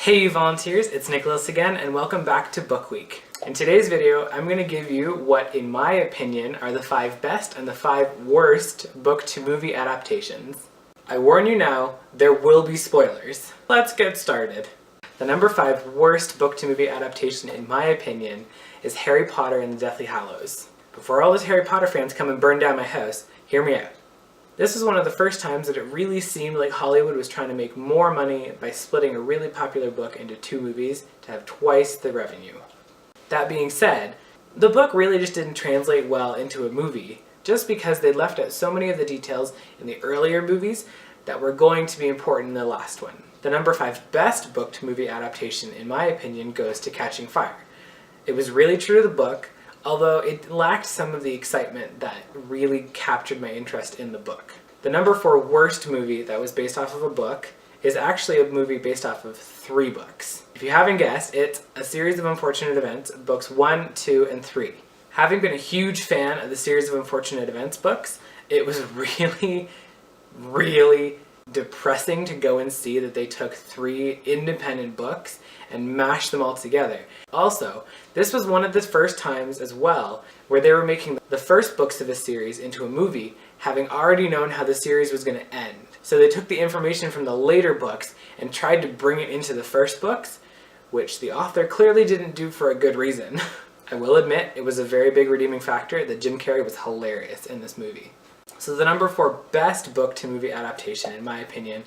Hey volunteers, it's Nicholas again and welcome back to Book Week. In today's video, I'm going to give you what, in my opinion, are the 5 best and the 5 worst book-to-movie adaptations. I warn you now, there will be spoilers. Let's get started. The number 5 worst book-to-movie adaptation, in my opinion, is Harry Potter and the Deathly Hallows. Before all those Harry Potter fans come and burn down my house, hear me out. This was one of the first times that it really seemed like Hollywood was trying to make more money by splitting a really popular book into 2 movies to have twice the revenue. That being said, the book really just didn't translate well into a movie, just because they left out so many of the details in the earlier movies that were going to be important in the last one. The number 5 best book-to-movie adaptation, in my opinion, goes to Catching Fire. It was really true to the book, although it lacked some of the excitement that really captured my interest in the book. The number 4 worst movie that was based off of a book is actually a movie based off of 3 books. If you haven't guessed, it's A Series of Unfortunate Events, books 1, 2, and 3. Having been a huge fan of the Series of Unfortunate Events books, it was really depressing to go and see that they took 3 independent books and mashed them all together. Also, this was one of the first times as well where they were making the first books of a series into a movie, having already known how the series was going to end. So they took the information from the later books and tried to bring it into the first books, which the author clearly didn't do for a good reason. I will admit, it was a very big redeeming factor that Jim Carrey was hilarious in this movie. So the number 4 best book-to-movie adaptation, in my opinion,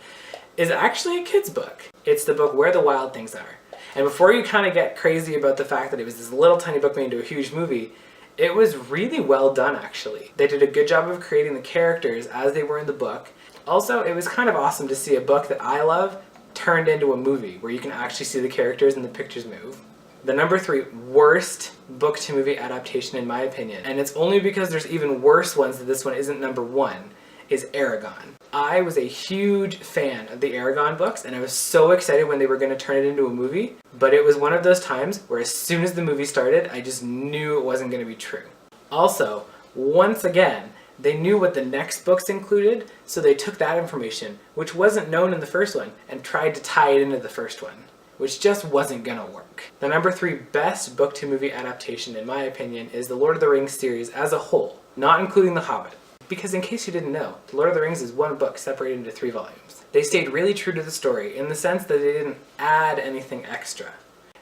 is actually a kid's book. It's the book Where the Wild Things Are. And before you kind of get crazy about the fact that it was this little tiny book made into a huge movie, it was really well done actually. They did a good job of creating the characters as they were in the book. Also, it was kind of awesome to see a book that I love turned into a movie where you can actually see the characters and the pictures move. The number 3 worst book-to-movie adaptation, in my opinion, and it's only because there's even worse ones that this one isn't number 1, is Aragon. I was a huge fan of the Aragon books, and I was so excited when they were going to turn it into a movie, but it was one of those times where as soon as the movie started, I just knew it wasn't going to be true. Also, once again, they knew what the next books included, so they took that information, which wasn't known in the first one, and tried to tie it into the first one, which just wasn't gonna work. The number 3 best book-to-movie adaptation, in my opinion, is the Lord of the Rings series as a whole, not including The Hobbit. Because in case you didn't know, The Lord of the Rings is one book separated into 3 volumes. They stayed really true to the story in the sense that they didn't add anything extra.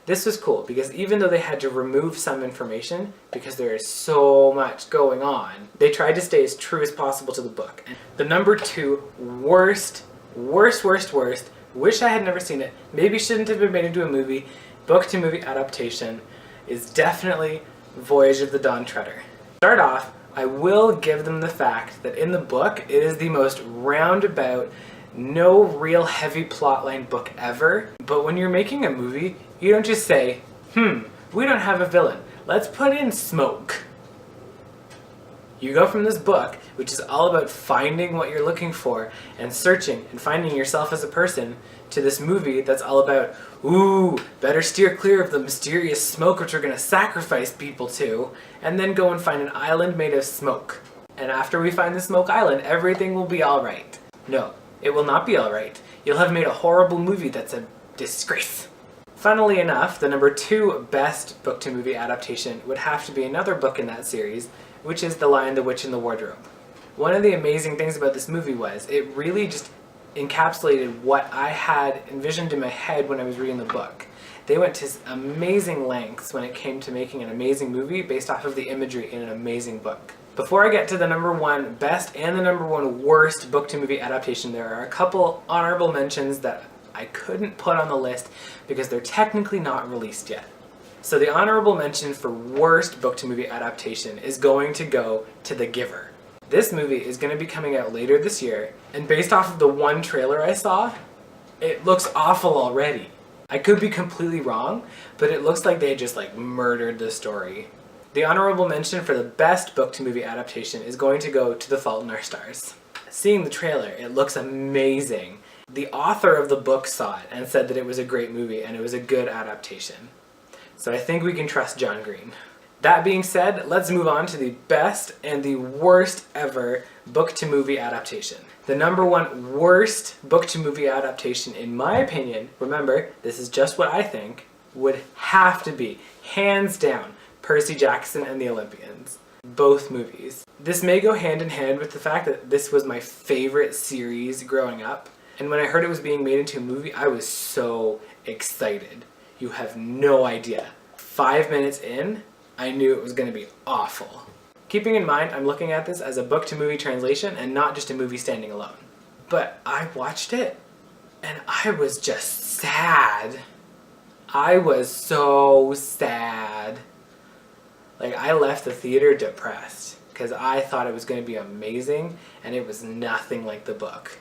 This was cool because even though they had to remove some information because there is so much going on, they tried to stay as true as possible to the book. And the number 2 worst, wish I had never seen it, maybe shouldn't have been made into a movie, book-to-movie adaptation is definitely Voyage of the Dawn Treader. Start off, I will give them the fact that in the book, it is the most roundabout, no real heavy plotline book ever, but when you're making a movie, you don't just say, we don't have a villain, let's put in smoke. You go from this book, which is all about finding what you're looking for and searching and finding yourself as a person, to this movie that's all about, ooh, better steer clear of the mysterious smoke which we're going to sacrifice people to, and then go and find an island made of smoke. And after we find the smoke island, everything will be alright. No, it will not be alright. You'll have made a horrible movie that's a disgrace. Funnily enough, the number 2 best book-to-movie adaptation would have to be another book in that series, which is The Lion, the Witch, and the Wardrobe. One of the amazing things about this movie was it really just encapsulated what I had envisioned in my head when I was reading the book. They went to amazing lengths when it came to making an amazing movie based off of the imagery in an amazing book. Before I get to the number 1 best and the number 1 worst book-to-movie adaptation, there are a couple honorable mentions that I couldn't put on the list because they're technically not released yet. So the honorable mention for worst book-to-movie adaptation is going to go to The Giver. This movie is going to be coming out later this year, and based off of the one trailer I saw, it looks awful already. I could be completely wrong, but it looks like they just murdered the story. The honorable mention for the best book-to-movie adaptation is going to go to The Fault in Our Stars. Seeing the trailer, it looks amazing. The author of the book saw it and said that it was a great movie and it was a good adaptation. So I think we can trust John Green. That being said, let's move on to the best and the worst ever book-to-movie adaptation. The number one worst book-to-movie adaptation, in my opinion, remember, this is just what I think, would have to be, hands down, Percy Jackson and the Olympians. Both movies. This may go hand in hand with the fact that this was my favorite series growing up, and when I heard it was being made into a movie, I was so excited. You have no idea. 5 minutes in, I knew it was going to be awful. Keeping in mind, I'm looking at this as a book-to-movie translation and not just a movie standing alone. But I watched it, and I was just sad. I was so sad. Like, I left the theater depressed because I thought it was going to be amazing, and it was nothing like the book.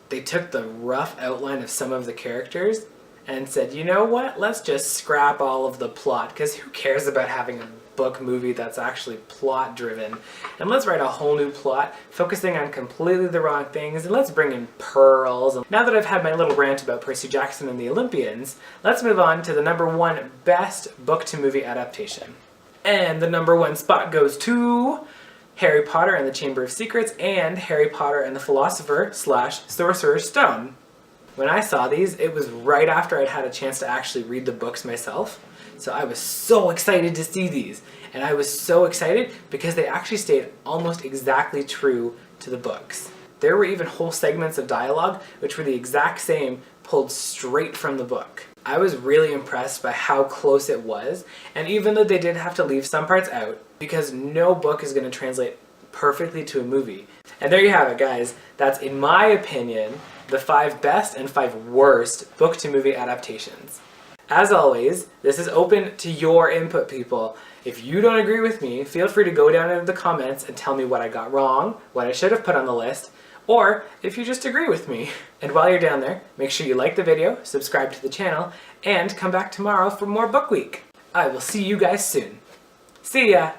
They took the rough outline of some of the characters and said, you know what, let's just scrap all of the plot, because who cares about having a book movie that's actually plot driven, and let's write a whole new plot focusing on completely the wrong things, and let's bring in pearls. And now that I've had my little rant about Percy Jackson and the Olympians, let's move on to the number one best book to movie adaptation. And the number one spot goes to Harry Potter and the Chamber of Secrets and Harry Potter and the Philosopher/Sorcerer's Stone. When I saw these, it was right after I'd had a chance to actually read the books myself. So I was so excited to see these. And I was so excited because they actually stayed almost exactly true to the books. There were even whole segments of dialogue which were the exact same, pulled straight from the book. I was really impressed by how close it was, and even though they did have to leave some parts out, because no book is going to translate perfectly to a movie. And there you have it, guys. That's, in my opinion, the 5 best and 5 worst book-to-movie adaptations. As always, this is open to your input, people. If you don't agree with me, feel free to go down into the comments and tell me what I got wrong, what I should have put on the list, or if you just agree with me. And while you're down there, make sure you like the video, subscribe to the channel, and come back tomorrow for more Book Week. I will see you guys soon. See ya!